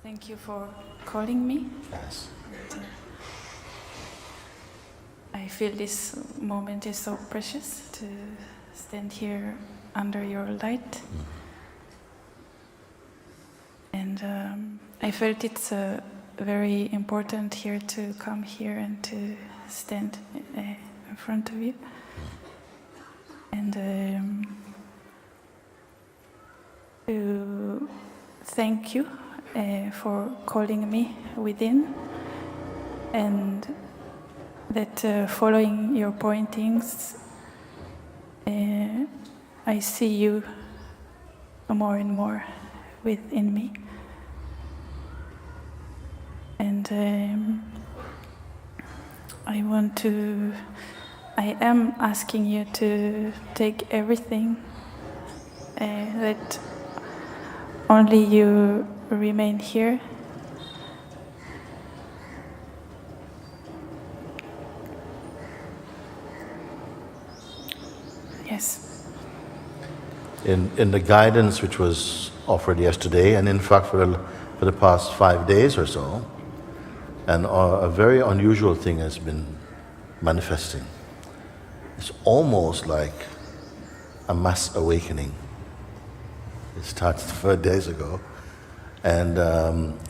Thank you for calling me. Yes. I feel this moment is so precious to stand here under your light. And I felt it's very important here to come here and to stand in front of you. And to thank you for calling me within, and that following your pointings, I see you more and more within me. And I am asking you to take everything that only you remain here. Yes. In the guidance which was offered yesterday, and in fact for the past 5 days or so, and a very unusual thing has been manifesting. It's almost like a mass awakening. It started 4 days ago, and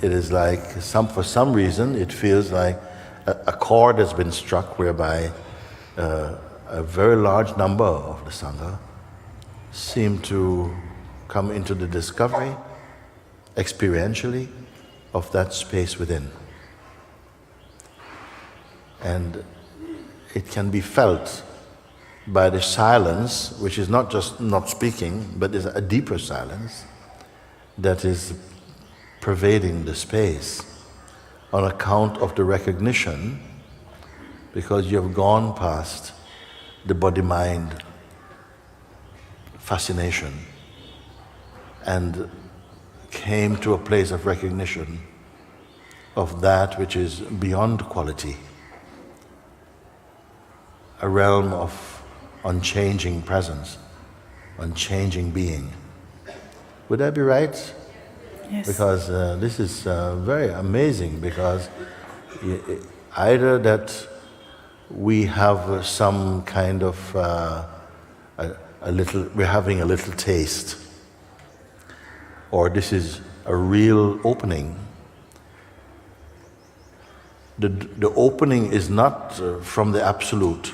it is like for some reason it feels like a chord has been struck whereby a very large number of the Sangha seem to come into the discovery, experientially, of that space within. And it can be felt by the silence, which is not just not speaking, but is a deeper silence that is pervading the space on account of the recognition, because you have gone past the body-mind fascination and came to a place of recognition of that which is beyond quality, a realm of unchanging presence, unchanging being. Would that be right? Yes. Because this is very amazing, because either that we have some kind of we're having a little taste, or this is a real opening. The opening is not from the absolute.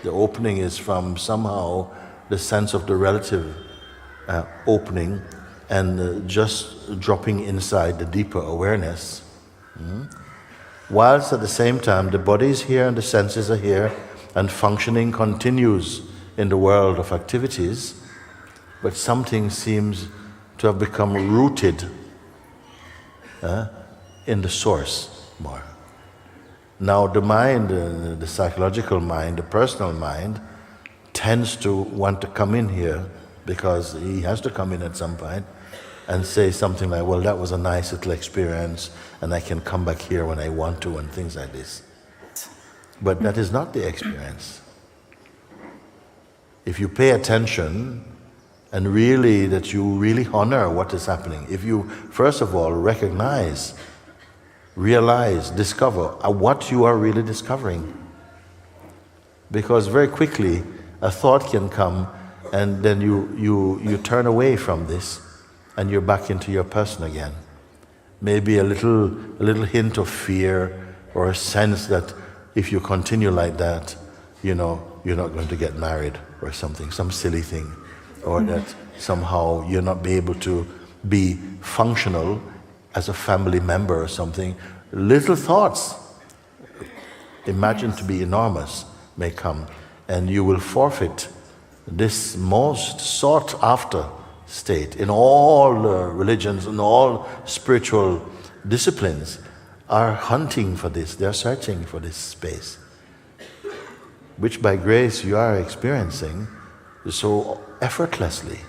The opening is from somehow the sense of the relative opening, and just dropping inside the deeper awareness. Whilst at the same time the body is here and the senses are here, and functioning continues in the world of activities, but something seems to have become rooted in the source more. Now the mind, the psychological mind, the personal mind, tends to want to come in here, because he has to come in at some point and say something like, well, that was a nice little experience and I can come back here when I want to, and things like this. But that is not the experience. If you pay attention and really that you really honor what is happening, if you first of all recognize, realize, discover what you are really discovering. Because very quickly a thought can come, and then you turn away from this and you're back into your person again. Maybe a little hint of fear, or a sense that if you continue like that, you're not going to get married or something, some silly thing, or that somehow you're not be able to be functional as a family member or something. Little thoughts, imagined to be enormous, may come, and you will forfeit this most sought after state. In all religions and all spiritual disciplines are hunting for this, they are searching for this space, which by grace you are experiencing so effortlessly,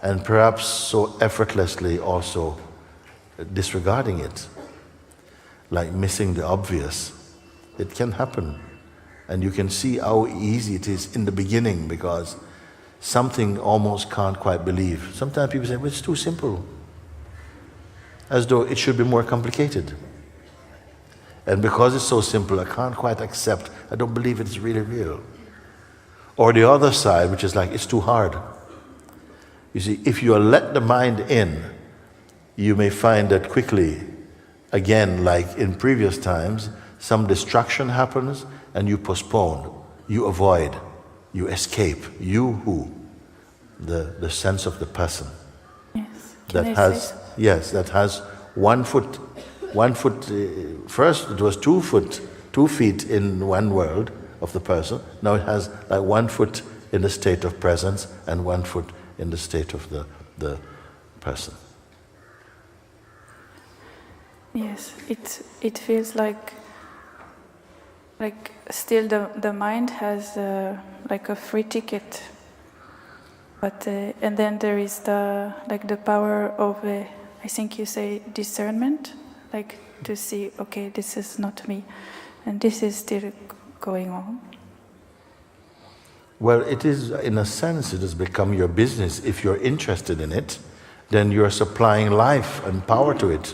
and perhaps so effortlessly also disregarding it, like missing the obvious. It can happen, and you can see how easy it is in the beginning, because something almost can't quite believe. Sometimes people say, well, it's too simple. as though it should be more complicated. And because it's so simple, I can't quite accept, I don't believe it's really real. Or the other side, which is like, it's too hard. You see, if you let the mind in, you may find that quickly, again, like in previous times, some distraction happens and you postpone, you avoid, you escape. You who? The sense of the person. Yes. That has 1 foot, first it was 2 feet in one world of the person. Now it has like 1 foot in the state of presence and 1 foot in the state of the person. Yes, it feels like still the mind has like a free ticket, but and then there is the power of I think you say discernment, like to see, okay, this is not me, and this is still going on. Well, it is, in a sense, it has become your business. If you're interested in it, then you're supplying life and power to it.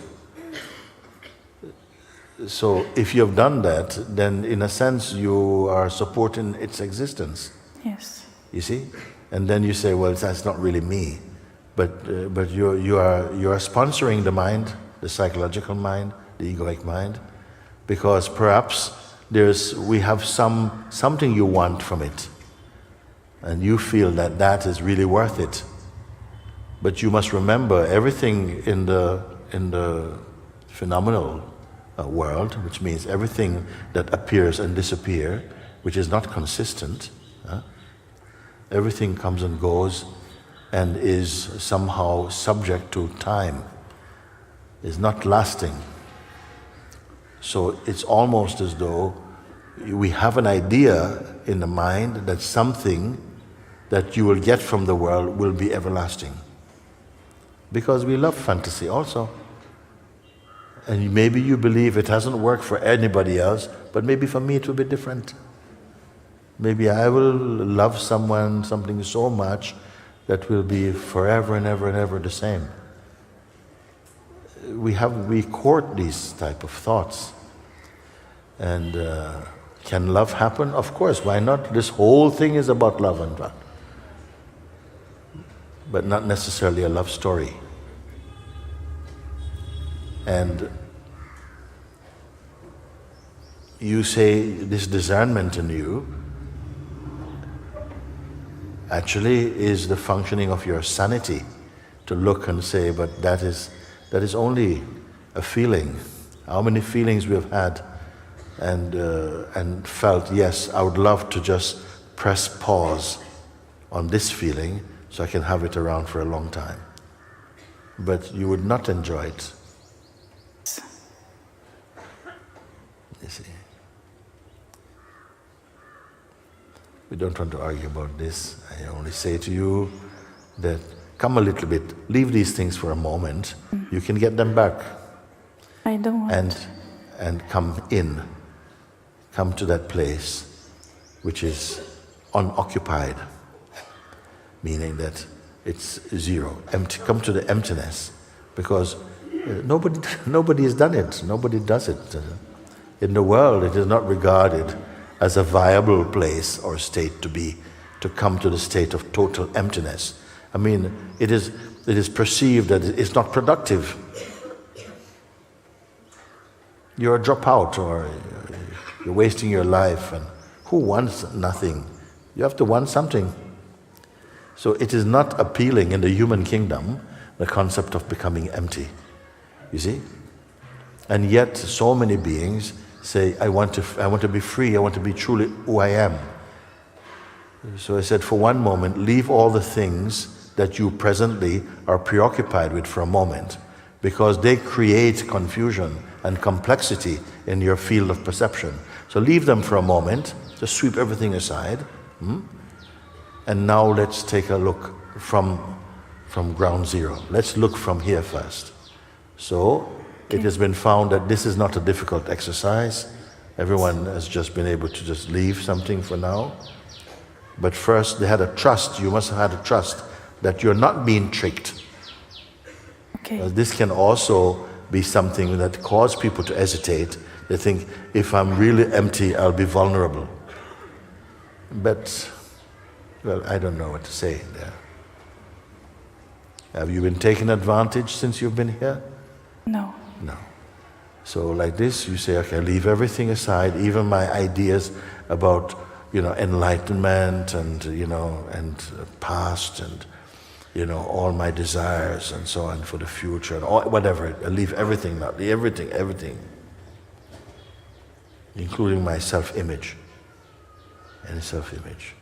So if you have done that, then in a sense you are supporting its existence. Yes. You see? And then you say, well, that's not really me. But you are sponsoring the mind, the psychological mind, the egoic mind, because perhaps we have something you want from it. And you feel that is really worth it. But you must remember, everything in the phenomenal world, which means everything that appears and disappears, which is not consistent, everything comes and goes and is somehow subject to time, is not lasting. So it's almost as though we have an idea in the mind that something that you will get from the world will be everlasting. Because we love fantasy also. And maybe you believe it hasn't worked for anybody else, but maybe for me it will be different. Maybe I will love something so much that will be forever and ever and ever the same. We court these type of thoughts. And can love happen? Of course, why not? This whole thing is about love and love. But not necessarily a love story. And you say this discernment in you actually is the functioning of your sanity, to look and say, but that is only a feeling. How many feelings we have had and felt, yes, I would love to just press pause on this feeling so I can have it around for a long time. But you would not enjoy it. You see. We don't want to argue about this. I only say to you that come a little bit, leave these things for a moment. You can get them back. I don't want. And come to that place which is unoccupied, meaning that it's zero, empty. Come to the emptiness, because nobody has done it. Nobody does it. In the world, it is not regarded as a viable place or state to come to the state of total emptiness. I mean, it is perceived that it's not productive. You're a dropout, or you're wasting your life, and who wants nothing? You have to want something. So it is not appealing in the human kingdom, the concept of becoming empty. You see? And yet so many beings say, I want to be free, I want to be truly who I am. So I said, for one moment, leave all the things that you presently are preoccupied with for a moment, because they create confusion and complexity in your field of perception. So leave them for a moment, just sweep everything aside. And now let's take a look from ground zero. Let's look from here first. So it has been found that this is not a difficult exercise. Everyone has just been able to just leave something for now. But first they had a trust, you must have had a trust that you're not being tricked. Okay. This can also be something that causes people to hesitate. They think, if I'm really empty, I'll be vulnerable. But, well, I don't know what to say there. Have you been taken advantage since you've been here? No. No. So like this, you say, okay, leave everything aside, even my ideas about, enlightenment and, and past and, all my desires and so on for the future and all, whatever. I leave everything now, everything, including my self-image, any self-image.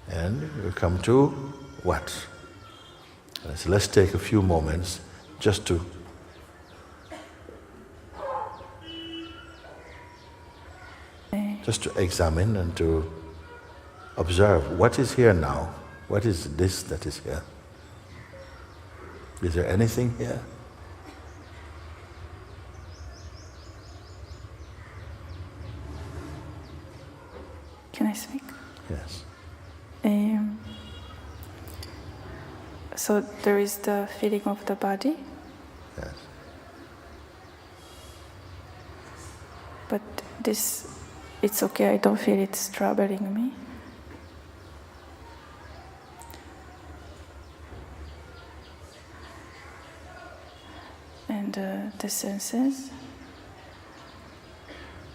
And you come to what? So let's take a few moments just to examine and to observe what is here now. What is this that is here? Is there anything here? Can I speak? Yes. So there is the feeling of the body. Yes. But this, it's okay, I don't feel it's troubling me. And the senses.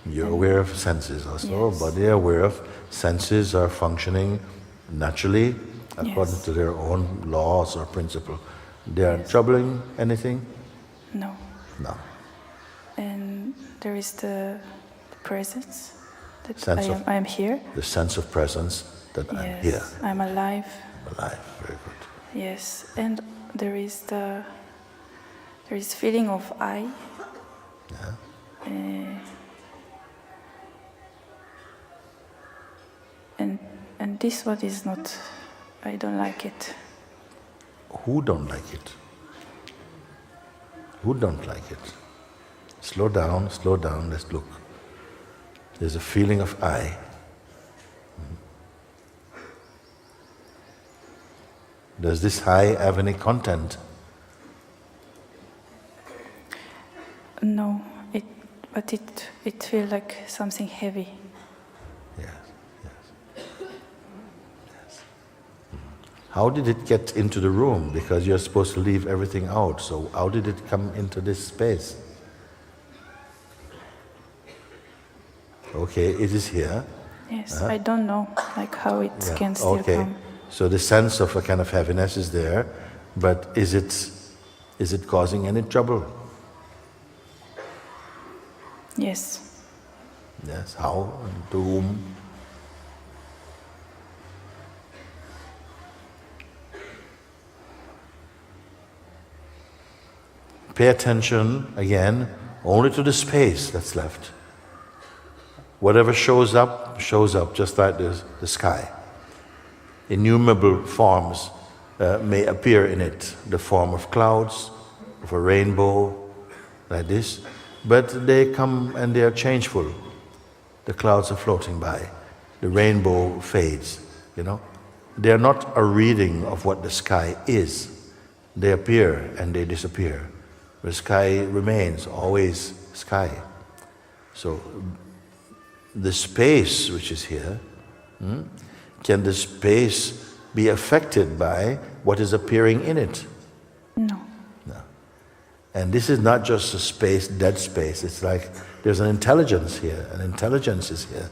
You're aware of senses also, Yes. body aware of senses are functioning naturally according Yes. to their own laws or principle. They are Yes. troubling anything? No. No. And there is the presence that Sense of- I am here. The sense of presence that I'm Yes, here, I'm alive. alive. Very good. Yes, and there is feeling of I. Yeah. And this one is not. I don't like it. Who don't like it? Who don't like it? Slow down, let's look. There's a feeling of I. Does this I have any content? No, but it feels like something heavy. Yes. How did it get into the room? Because you're supposed to leave everything out. So how did it come into this space? Okay, it is here. Yes, I don't know like how it can still Okay. come. So the sense of a kind of heaviness is there, but is it causing any trouble? Yes. Yes. How? And to whom? Pay attention again only to the space that's left. Whatever shows up, just like the sky. Innumerable forms may appear in it. The form of clouds, of a rainbow, like this. But they come and they are changeful. The clouds are floating by. The rainbow fades, They are not a reading of what the sky is. They appear and they disappear. The sky remains always sky. So the space which is here, can the space be affected by what is appearing in it? No. No. And this is not just a space, dead space. It's like there's an intelligence here. An intelligence is here.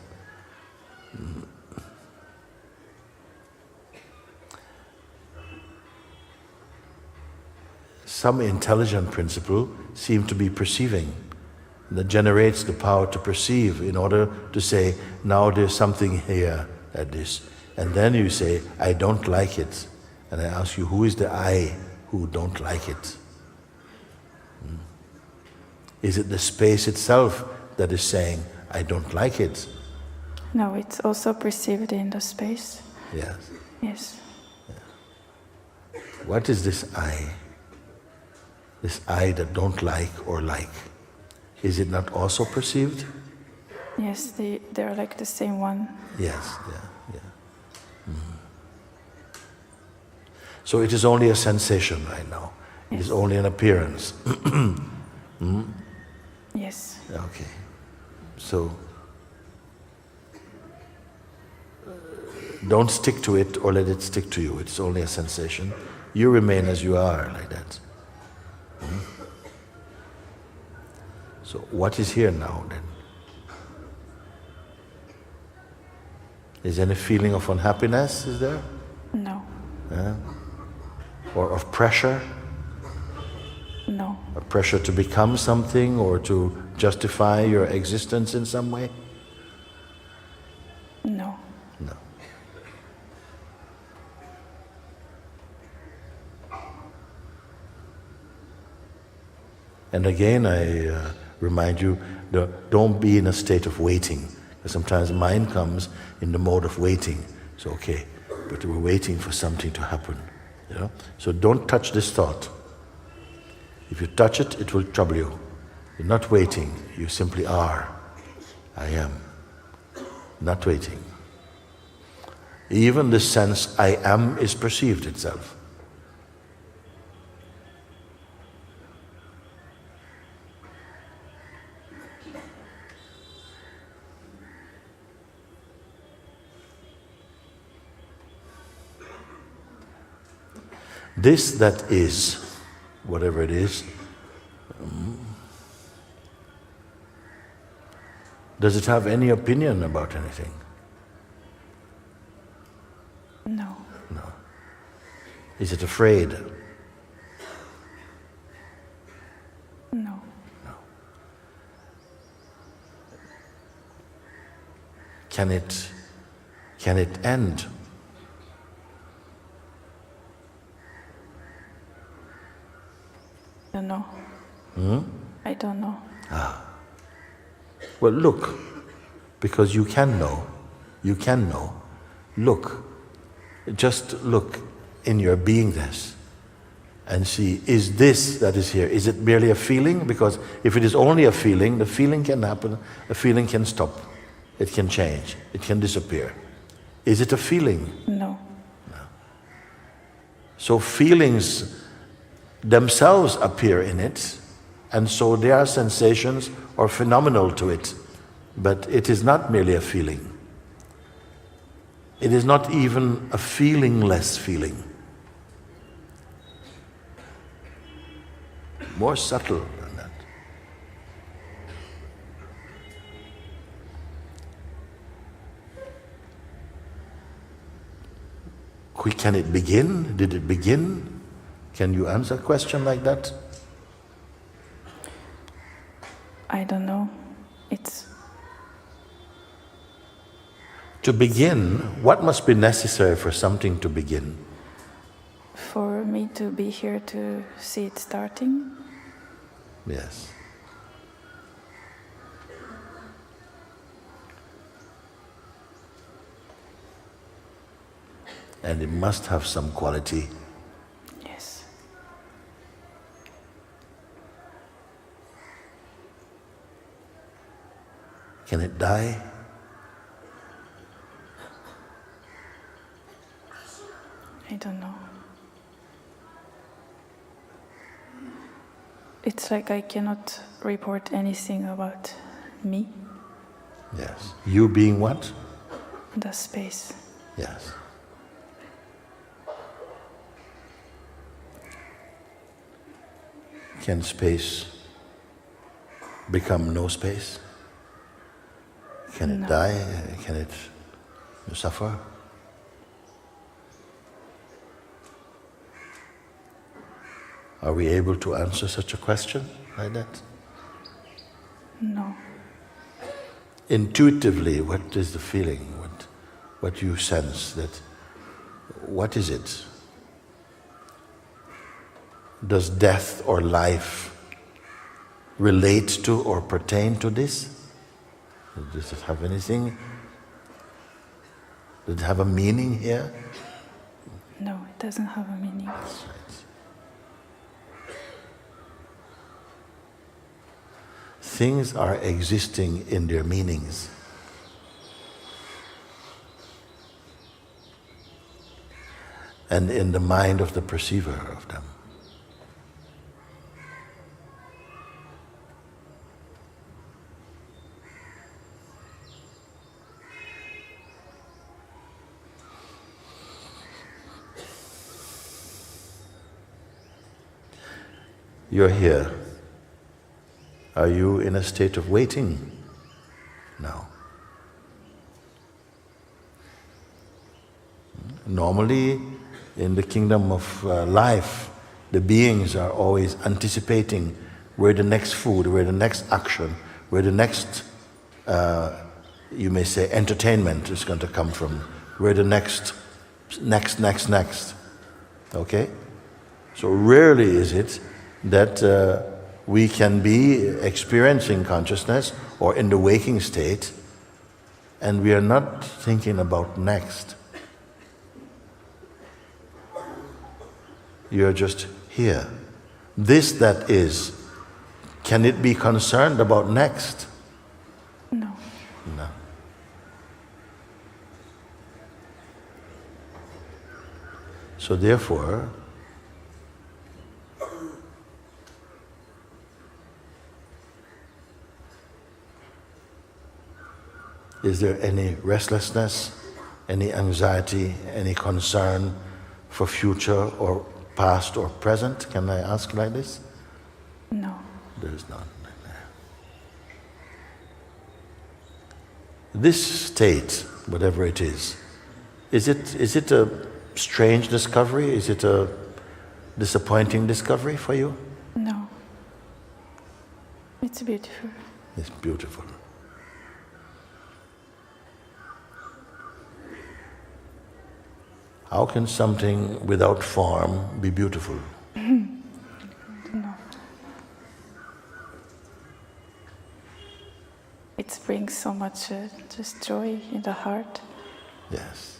Some intelligent principle seem to be perceiving, that generates the power to perceive in order to say, now there's something here at this. And then you say, I don't like it. And I ask you, who is the I who don't like it? Is it the space itself that is saying, I don't like it? No, it's also perceived in the space. Yes. Yes. What is this I? This I that don't like or like. Is it not also perceived? Yes, they're like the same one. Yes, yeah. So it is only a sensation right now. It is only an appearance. Yes. Okay. So don't stick to it or let it stick to you. It's only a sensation. You remain as you are, like that. So what is here now then? Is any feeling of unhappiness, is there? No. Or of pressure? No. A pressure to become something or to justify your existence in some way? No. No. And again, I remind you, don't be in a state of waiting. Because sometimes the mind comes in the mode of waiting. So, okay, but we're waiting for something to happen. You know? So don't touch this thought. If you touch it, it will trouble you. You're not waiting, you simply are. I am. Not waiting. Even the sense I am is perceived itself. This that is, whatever it is, does it have any opinion about anything? No. No. Is it afraid? No. No. Can it end? I don't know. I don't know. Well, look, because you can know. Look, just look in your beingness and see, is this that is here, is it merely a feeling? Because if it is only a feeling, the feeling can happen, the feeling can stop, it can change, it can disappear. Is it a feeling? No. So feelings themselves appear in it, and so they are sensations or phenomenal to it. But it is not merely a feeling. It is not even a feelingless feeling. More subtle than that. Can it begin? Did it begin? Can you answer a question like that? I don't know. It's To begin, what must be necessary for something to begin? for me to be here to see it starting. Yes. And it must have some quality. Yes. Can it die? I don't know. It's like I cannot report anything about me, Yes. You being what? the space. Yes. Can space become no space? Can it No. die? Can it suffer? Are we able to answer such a question like that? No. Intuitively, what is the feeling? What you sense that? What is it? Does death or life relate to or pertain to this? Does it have anything? Does it have a meaning here? No, it doesn't have a meaning. That's right. Things are existing in their meanings. and in the mind of the perceiver of them. You're here. Are you in a state of waiting now? Normally, in the kingdom of life, the beings are always anticipating where the next food, where the next action, where the next, you may say, entertainment is going to come from, where the next. Okay? So rarely is it that we can be experiencing consciousness or in the waking state and we are not thinking about next. You're just here. This that is, can it be concerned about next? No. No. So therefore, is there any restlessness, any anxiety, any concern for future or past or present? Can I ask like this? No. There is none. This state, whatever it is it a strange discovery? Is it a disappointing discovery for you? No. It's beautiful. It's beautiful. How can something without form be beautiful? No. It brings so much just joy in the heart. Yes.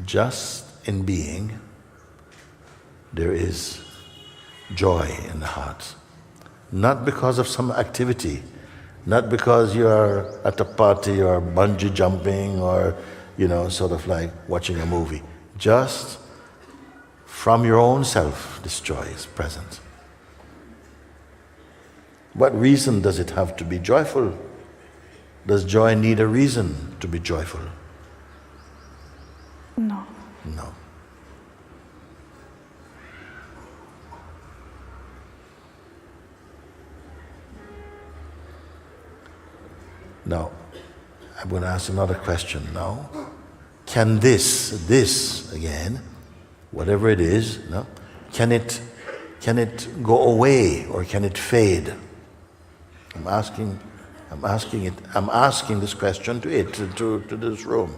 Just in being, there is joy in the heart. Not because of some activity, not because you are at a party or bungee jumping or, sort of like watching a movie. Just from your own self, this joy is present. What reason does it have to be joyful? Does joy need a reason to be joyful? No. No. Now, I'm going to ask another question now. Can this again, whatever it is, can it go away or can it fade? I'm asking this question to it, to this room.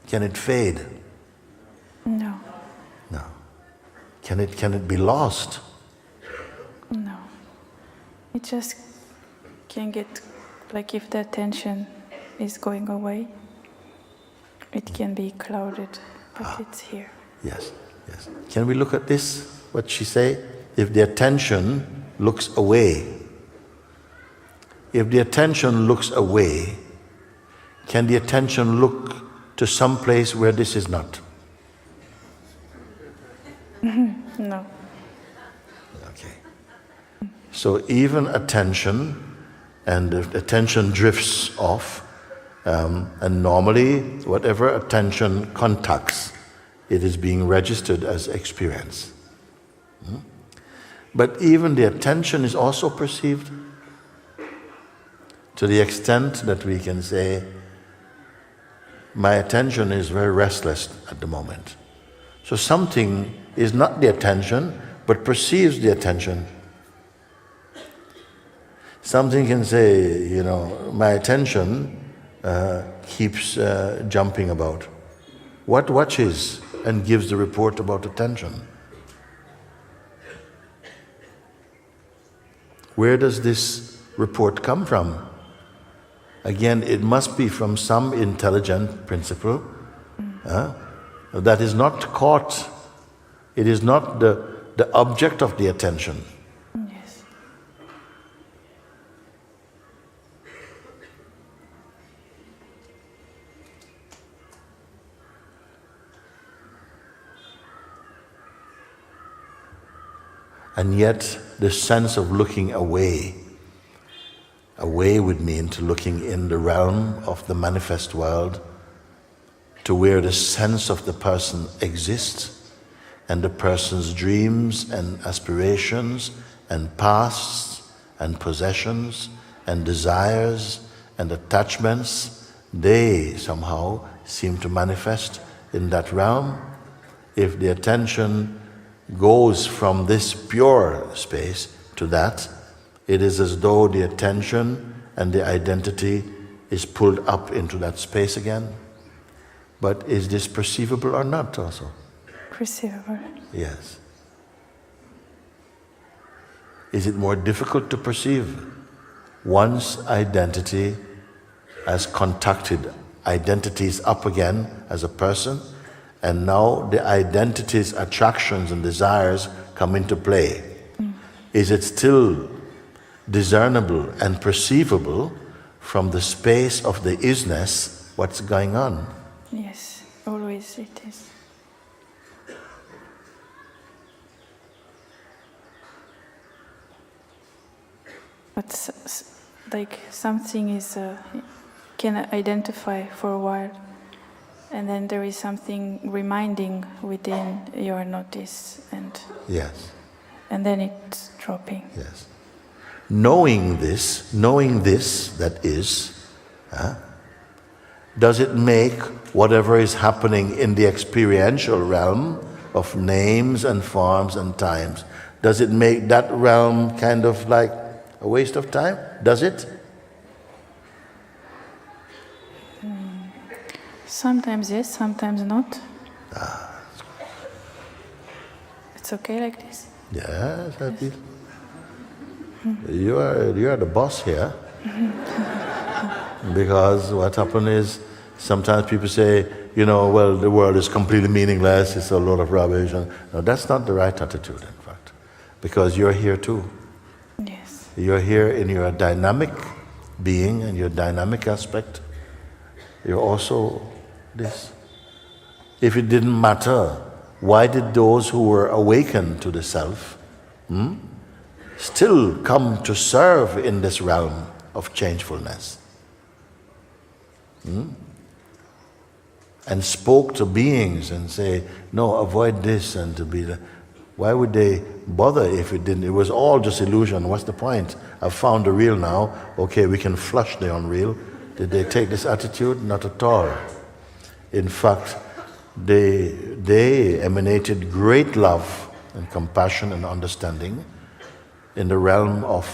Can it fade? No. No. Can it be lost? No. It just can get, like if the attention is going away, it can be clouded, but it's here. Yes. Can we look at this, what she say? If the attention looks away, can the attention look to some place where this is not? No. Okay. So even attention, and if attention drifts off, and normally whatever attention contacts, it is being registered as experience. But even the attention is also perceived to the extent that we can say, my attention is very restless at the moment. So something is not the attention, but perceives the attention. Something can say, my attention keeps jumping about. What watches and gives the report about attention? Where does this report come from? Again, it must be from some intelligent principle that is not caught. It is not the object of the attention. Yes. And yet, the sense of looking away would mean to looking in the realm of the manifest world, to where the sense of the person exists, and the person's dreams and aspirations and pasts and possessions and desires and attachments, they somehow seem to manifest in that realm. If the attention goes from this pure space to that, it is as though the attention and the identity is pulled up into that space again. But is this perceivable or not also? Perceivable. Yes. Is it more difficult to perceive once identity has contacted identities up again as a person, and now the identity's attractions and desires come into play? Is it still discernible and perceivable from the space of the isness what's going on? Yes, always it is. But like something is can identify for a while, and then there is something reminding within your notice, and Yes. and then it's dropping. Yes. Knowing this that is, does it make whatever is happening in the experiential realm of names and forms and times, does it make that realm kind of like a waste of time? Does it? Sometimes yes, sometimes not. It's okay like this. Yes, I feel. You are the boss here. Because what happened is, sometimes people say, well, the world is completely meaningless, it's a lot of rubbish. No, that's not the right attitude, in fact. Because you're here too. Yes. You're here in your dynamic being and your dynamic aspect. You're also this. If it didn't matter, why did those who were awakened to the self still come to serve in this realm of changefulness? And spoke to beings and say, no, avoid this and to be the... Why would they bother if it didn't? It was all just illusion. What's the point? I've found the real now. Okay, we can flush the unreal. Did they take this attitude? Not at all. In fact, they emanated great love and compassion and understanding in the realm of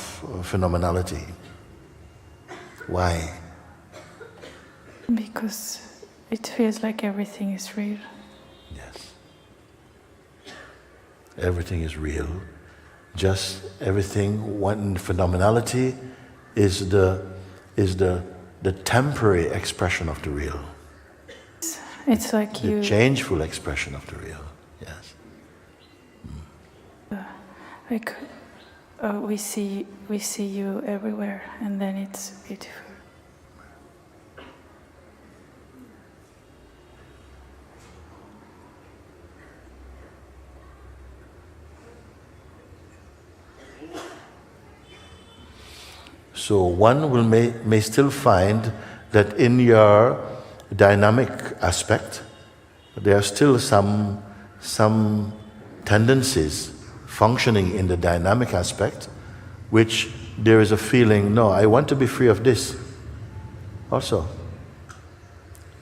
phenomenality. Why? Because it feels like everything is real. Yes. Everything is real. Just everything, one phenomenality is the temporary expression of the real. It's like the changeful expression of the real. Yes. Like we see you everywhere, and then it's beautiful. So one may still find that in your dynamic aspect, there are still some tendencies functioning in the dynamic aspect, which there is a feeling, no, I want to be free of this also.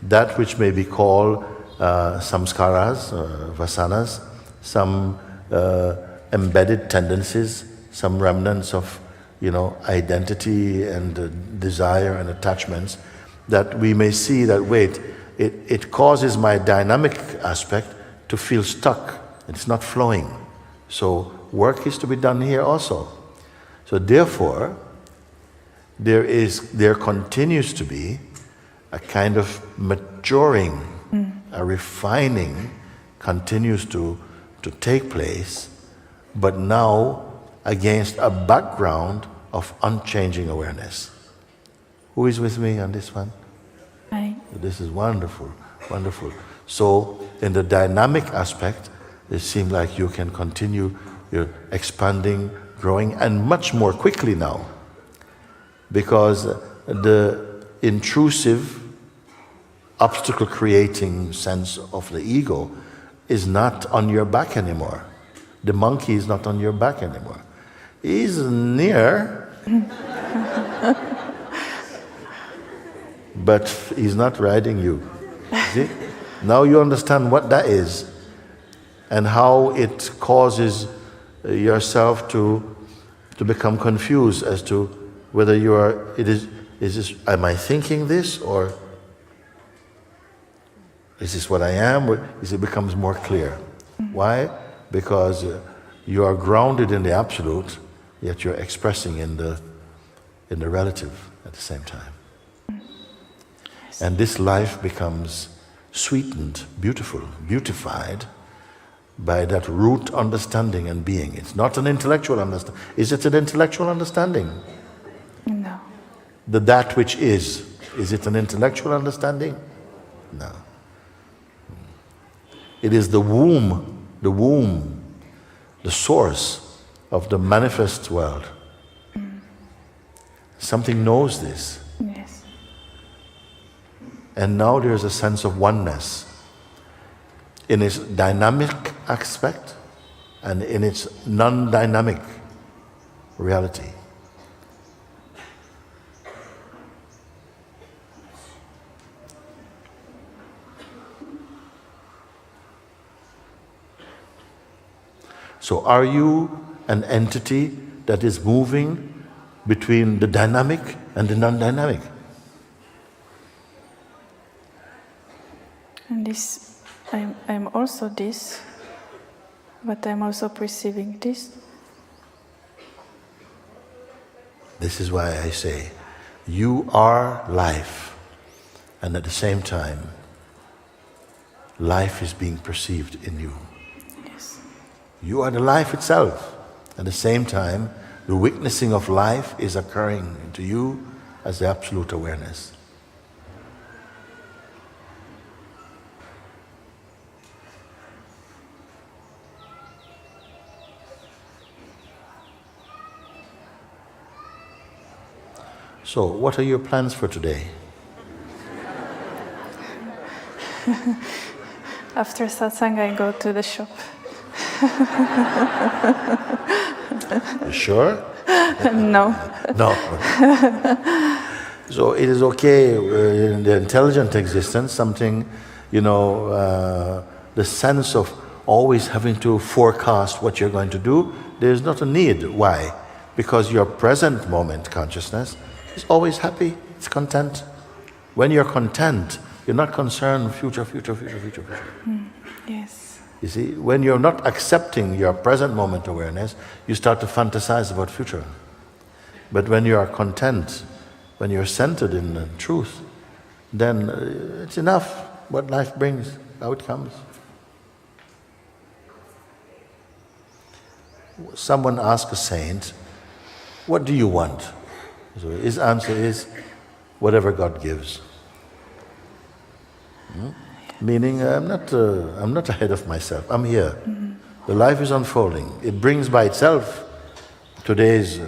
That which may be called samskaras, vasanas, some embedded tendencies, some remnants of identity and desire and attachments, that we may see that, wait, it causes my dynamic aspect to feel stuck. It's not flowing. So work is to be done here also. So therefore, there continues to be a kind of maturing, a refining continues to take place, but now against a background of unchanging awareness. Who is with me on this one? This is wonderful, wonderful. So in the dynamic aspect, it seems like you can continue You're expanding, growing, and much more quickly now. Because the intrusive, obstacle-creating sense of the ego is not on your back anymore. The monkey is not on your back anymore. He's near, but he's not riding you. See? Now you understand what that is and how it causes yourself to become confused as to whether you are, is this, am I thinking this, or is this what I am? It becomes more clear. Why? Because you are grounded in the absolute, yet you're expressing in the relative at the same time. And this life becomes sweetened, beautiful, beautified by that root understanding and being. It's not an intellectual understanding. Is it an intellectual understanding? No. That which is it an intellectual understanding? No. It is the womb, the source of the manifest world. Something knows this. Yes. And now there's a sense of oneness in its dynamic aspect and in its non-dynamic reality. So are you an entity that is moving between the dynamic and the non-dynamic? And this, I'm also this, but I'm also perceiving this. This is why I say, you are life, and at the same time, life is being perceived in you. Yes. You are the life itself. At the same time, the witnessing of life is occurring to you as the absolute awareness. So, what are your plans for today? After satsang, I go to the shop. You sure? No. No. So it is okay in the intelligent existence, something, the sense of always having to forecast what you're going to do, there's not a need. Why? Because your present moment consciousness is always happy, it's content. When you're content, you're not concerned future. Yes. You see, when you're not accepting your present moment awareness, you start to fantasize about future. But when you are content, when you're centered in the truth, then it's enough what life brings, how it comes. Someone asked a saint, what do you want? So his answer is, whatever God gives. Meaning, I'm not ahead of myself. I'm here. The life is unfolding. It brings by itself today's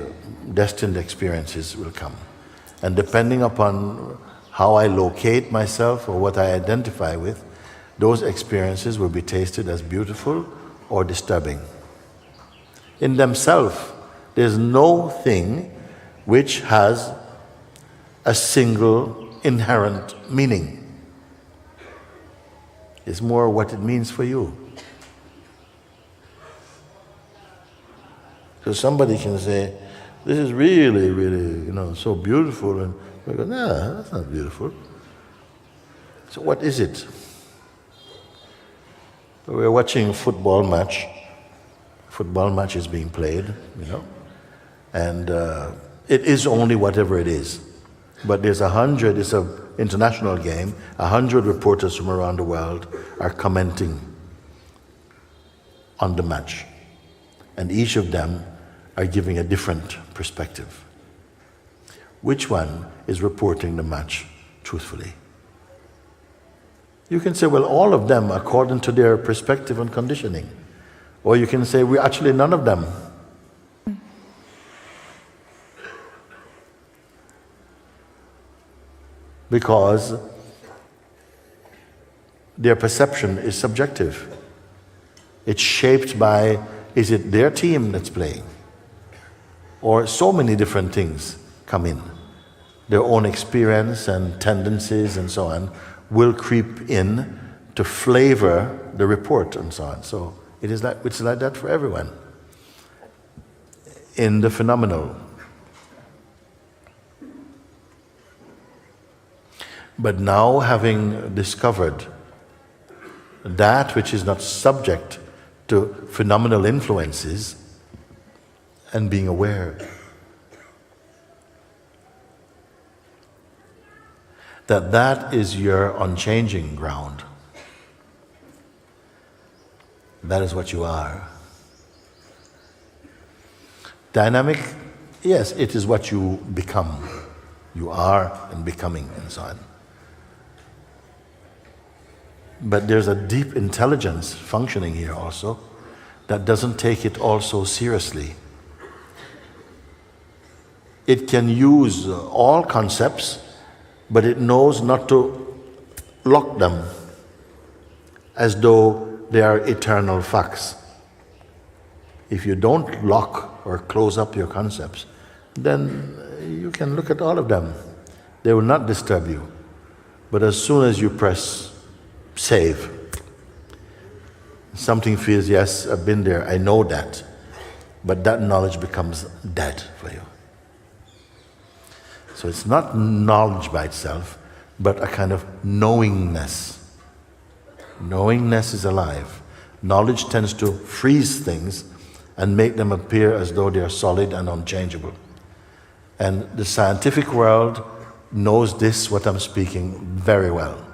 destined experiences will come. And depending upon how I locate myself or what I identify with, those experiences will be tasted as beautiful or disturbing. In themselves, there's no thing which has a single inherent meaning. It's more what it means for you. So somebody can say, this is really, really, so beautiful, and we go, no, that's not beautiful. So what is it? We're watching a football match. Football match is being played, and it is only whatever it is. But there's 100, it's an international game, 100 reporters from around the world are commenting on the match. And each of them are giving a different perspective. Which one is reporting the match truthfully? You can say, well, all of them according to their perspective and conditioning. Or you can say, we're actually none of them. Because their perception is subjective. It's shaped by, is it their team that's playing? Or so many different things come in. Their own experience and tendencies and so on will creep in to flavor the report and so on. So it's like that for everyone. In the phenomenal. But now, having discovered that which is not subject to phenomenal influences, and being aware that that is your unchanging ground. That is what you are. Dynamic, yes, it is what you become. You are and becoming and so on. But there's a deep intelligence functioning here also that doesn't take it all so seriously. It can use all concepts, but it knows not to lock them as though they are eternal facts. If you don't lock or close up your concepts, then you can look at all of them. They will not disturb you. But as soon as you press save, something feels, yes, I've been there, I know that. But that knowledge becomes dead for you. So it's not knowledge by itself, but a kind of knowingness. Knowingness is alive. Knowledge tends to freeze things and make them appear as though they are solid and unchangeable. And the scientific world knows this, what I'm speaking, very well.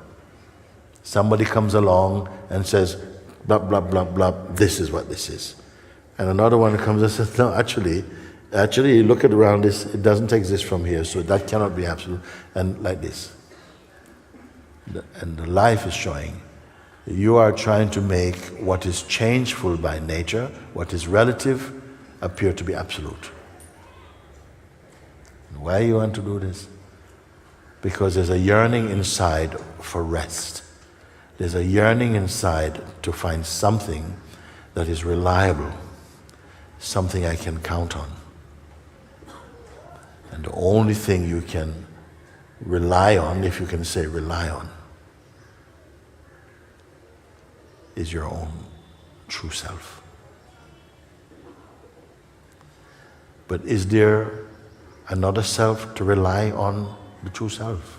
Somebody comes along and says, blah, blah, blah, blah, this is what this is. And another one comes and says, no, actually, you look at around this, it doesn't exist from here, so that cannot be absolute. And like this. And the life is showing. You are trying to make what is changeful by nature, what is relative, appear to be absolute. And why you want to do this? Because there's a yearning inside for rest. There's a yearning inside to find something that is reliable, something I can count on. And the only thing you can rely on, if you can say rely on, is your own true self. But is there another self to rely on the true self?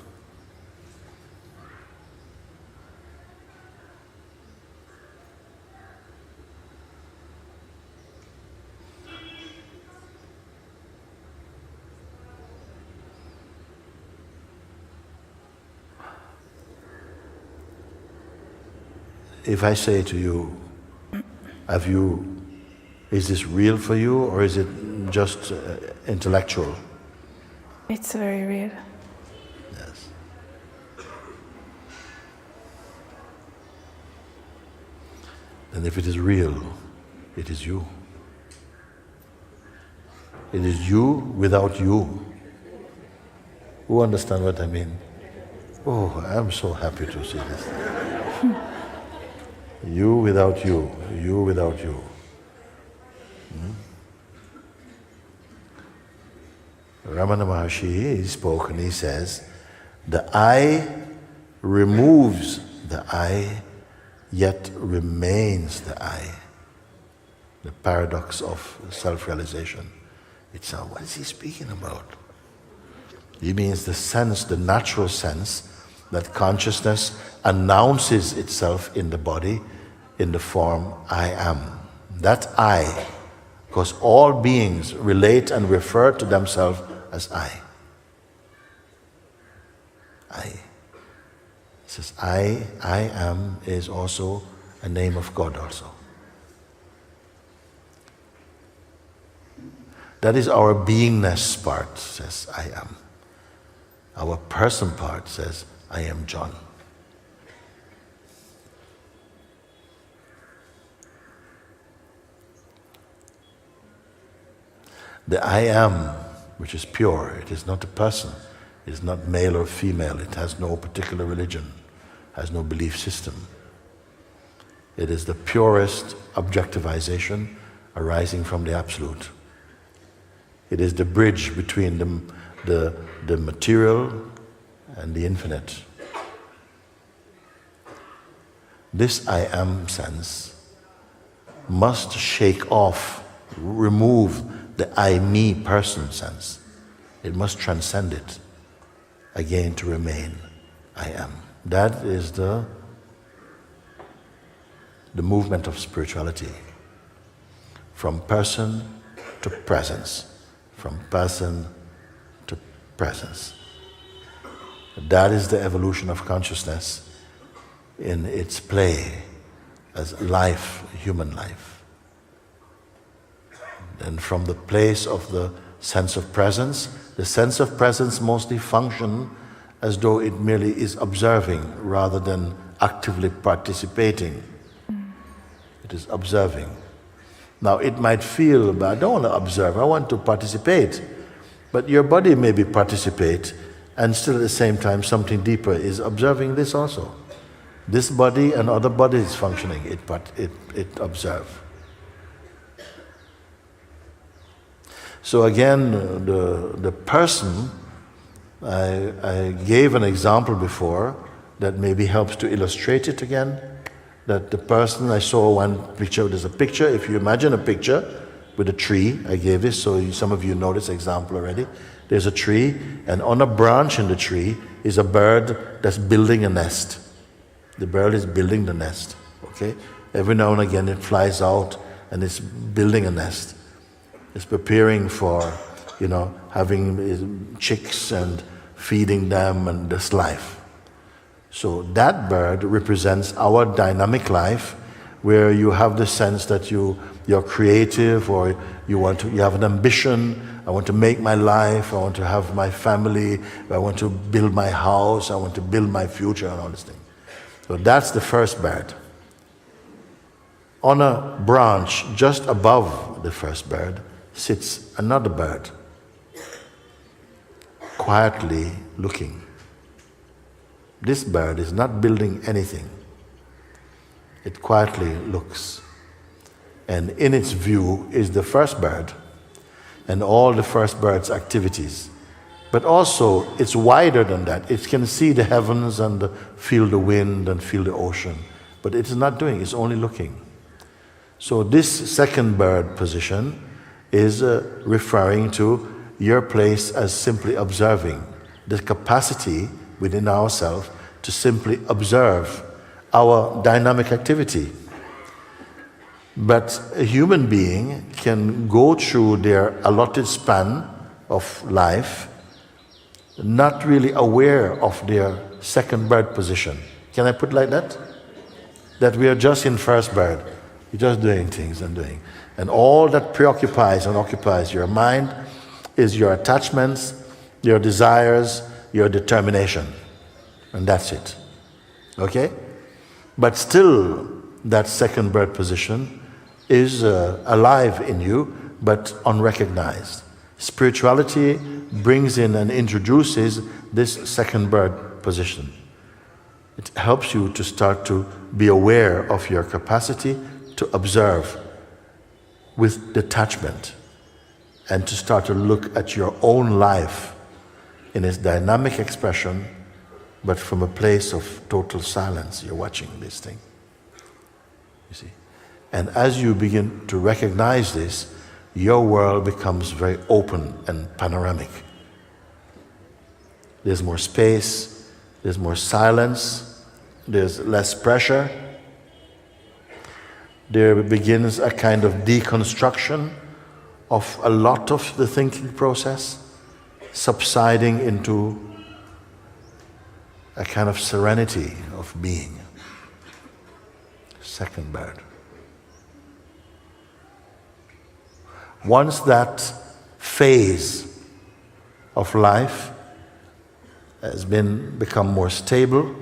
If I say to you, is this real for you, or is it just intellectual? It's very real. Yes. And if it is real, it is you. It is you without you. Who understand what I mean? Oh, I'm so happy to see this. You without you, you without you. Ramana Maharshi, he spoke and he says, the I removes the I, yet remains the I. The paradox of self-realization. It's what is he speaking about? He means the sense, the natural sense, that consciousness announces itself in the body in the form I am. That I, because all beings relate and refer to themselves as I. It says I am is also a name of God also. That is our beingness part, says I am. Our person part says I am John. The I am, which is pure, it is not a person, it is not male or female, it has no particular religion, has no belief system. It is the purest objectivization arising from the Absolute. It is the bridge between the material and the infinite. This I am sense must shake off, remove the I, me, person sense. It must transcend it again to remain I am. That is the movement of spirituality. From person to presence. From person to presence. That is the evolution of consciousness in its play as life, human life. And from the place of the sense of presence, the sense of presence mostly function as though it merely is observing rather than actively participating. It is observing. Now it might feel, but I don't want to observe, I want to participate. But your body maybe participate, and still at the same time something deeper is observing this also. This body and other bodies functioning, it observe. So again, the person, I gave an example before that maybe helps to illustrate it again. That the person, I saw one picture, there's a picture, if you imagine a picture with a tree, I gave this, so some of you know this example already. There's a tree, and on a branch in the tree is a bird that's building a nest. The bird is building the nest, okay? Every now and again it flies out and it's building a nest. It's preparing for, having chicks and feeding them and this life. So that bird represents our dynamic life, where you have the sense that you're creative, or you have an ambition. I want to make my life, I want to have my family, I want to build my house, I want to build my future and all these things. So that's the first bird. On a branch just above the first bird sits another bird, quietly looking. This bird is not building anything. It quietly looks. And in its view is the first bird and all the first bird's activities. But also, it's wider than that. It can see the heavens and feel the wind and feel the ocean. But it is not doing, it's only looking. So this second bird position is referring to your place as simply observing. The capacity within ourselves to simply observe our dynamic activity. But a human being can go through their allotted span of life not really aware of their second bird position. Can I put it like that? That we are just in first bird. You're just doing things and doing. And all that preoccupies and occupies your mind is your attachments, your desires, your determination. And that's it. Okay? But still, that second bird position is alive in you, but unrecognized. Spirituality brings in and introduces this second bird position. It helps you to start to be aware of your capacity to observe with detachment and to start to look at your own life in its dynamic expression, but from a place of total silence. You're watching this thing, you see. And as you begin to recognize this, your world becomes very open and panoramic. There's more space, there's more silence, there's less pressure. There begins a kind of deconstruction of a lot of the thinking process, subsiding into a kind of serenity of being. Second bird. Once that phase of life has become more stable,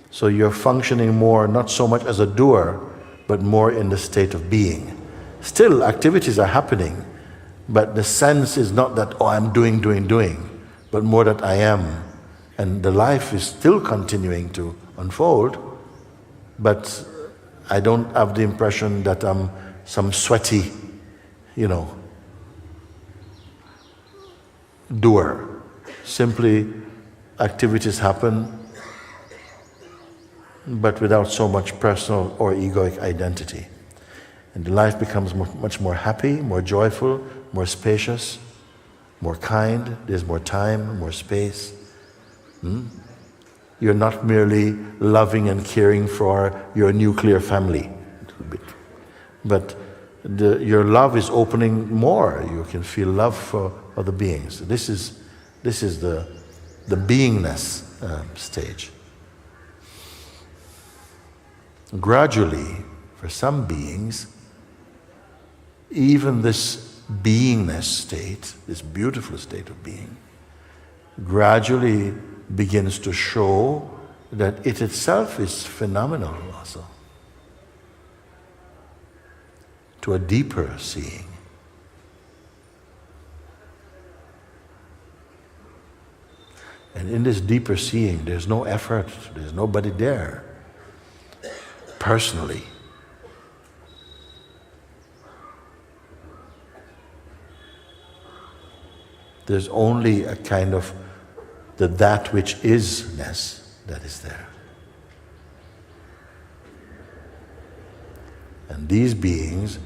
so you're functioning more not so much as a doer, but more in the state of being. Still, activities are happening, But the sense is not that, oh, I'm doing, but more that I am. And the life is still continuing to unfold, but I don't have the impression that I'm some sweaty, doer. Simply, activities happen, but without so much personal or egoic identity. And the life becomes much more happy, more joyful, more spacious, more kind. There's more time, more space. You're not merely loving and caring for your nuclear family, but your love is opening more. You can feel love for other beings. This is the beingness stage. Gradually, for some beings, even this beingness state, this beautiful state of being, gradually begins to show that it itself is phenomenal also, to a deeper seeing. And in this deeper seeing, there's no effort, there's nobody there, personally. There's only a kind of that which isness that is there. And these beings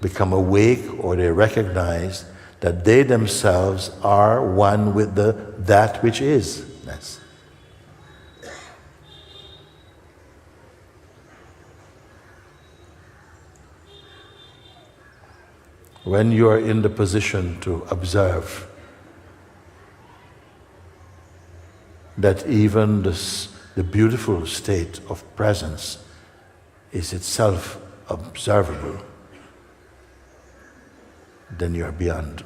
become awake, or they recognize that they themselves are one with that which isness. When you are in the position to observe that even the beautiful state of presence is itself observable, then you are beyond.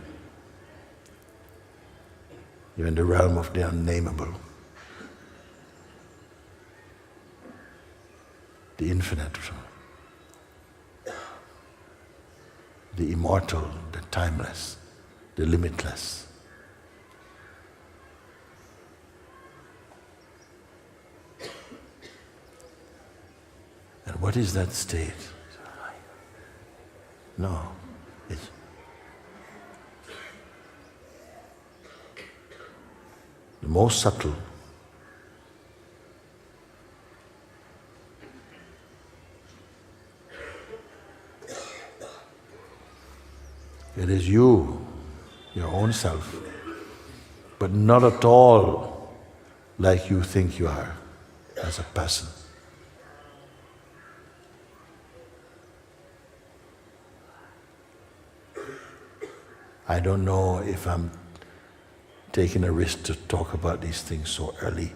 You're in the realm of the unnameable, the infinite, the immortal, the timeless, the limitless. And what is that state? No, it's the most subtle. It is you, your own self, but not at all like you think you are as a person. I don't know if I'm taking a risk to talk about these things so early,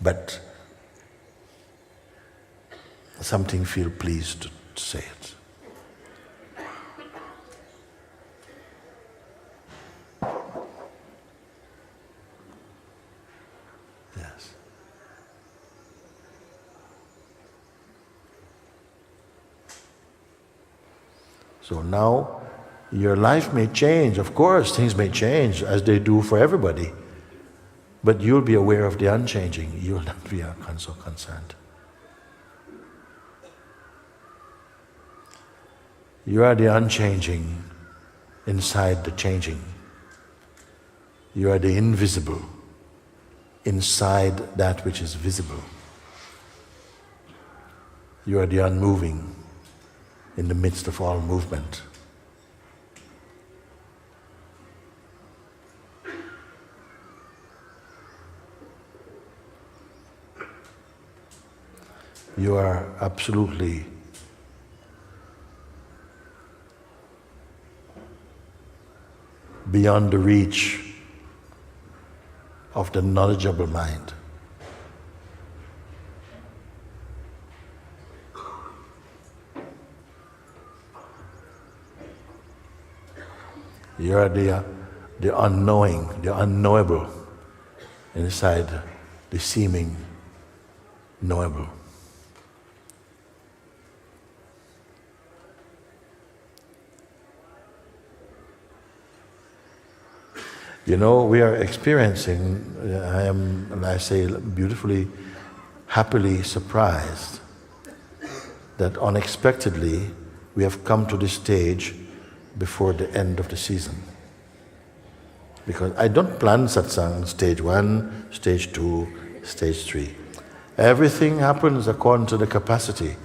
but something feel pleased to say it. Yes. So now, your life may change, of course, things may change as they do for everybody. But you'll be aware of the unchanging. You'll not be so concerned. You are the unchanging inside the changing. You are the invisible inside that which is visible. You are the unmoving in the midst of all movement. You are absolutely beyond the reach of the knowledgeable mind. You are the unknowing, the unknowable inside the seeming knowable. You know, we are experiencing, I am, and I say beautifully, happily surprised that unexpectedly we have come to this stage before the end of the season. Because I don't plan satsang stage 1, stage 2, stage 3. Everything happens according to the capacity,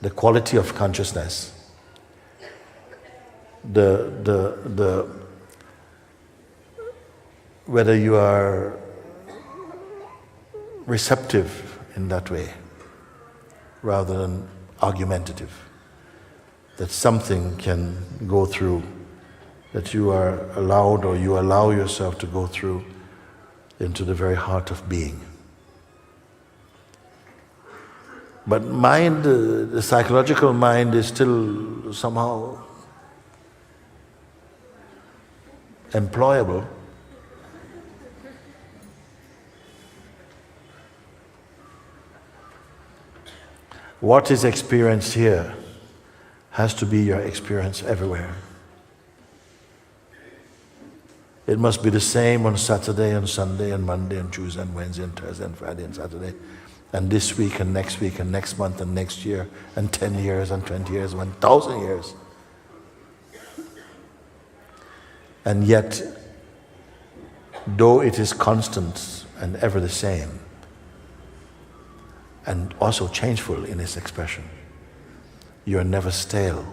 the quality of consciousness, whether you are receptive in that way rather than argumentative, that something can go through, that you are allowed or you allow yourself to go through into the very heart of being. But mind, the psychological mind is still somehow employable. What is experienced here has to be your experience everywhere. It must be the same on Saturday and Sunday and Monday and Tuesday and Wednesday and Thursday and Friday and Saturday, and this week and next month and next year and 10 years and 20 years, 1,000 years. And yet, though it is constant and ever the same, and also changeful in its expression, you are never stale.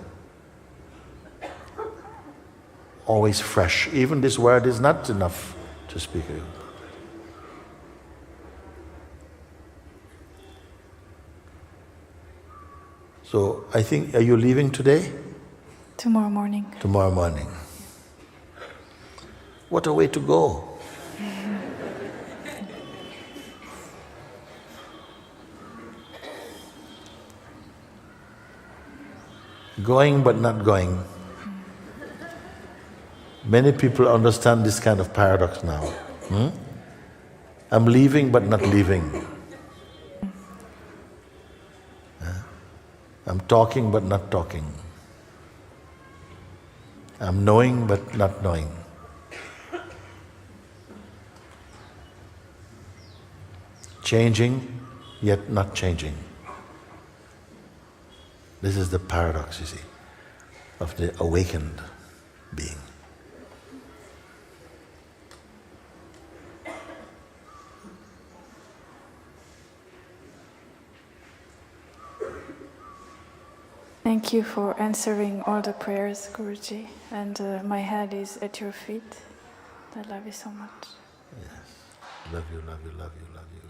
Always fresh. Even this word is not enough to speak of. So I think, are you leaving today? Tomorrow morning. Tomorrow morning. What a way to go. Going but not going. Many people understand this kind of paradox now. I'm leaving but not leaving. I'm talking but not talking. I'm knowing but not knowing. Changing yet not changing. This is the paradox, you see, of the awakened being. Thank you for answering all the prayers, Guruji. And my head is at your feet. I love you so much. Yes. Love you, love you, love you, love you.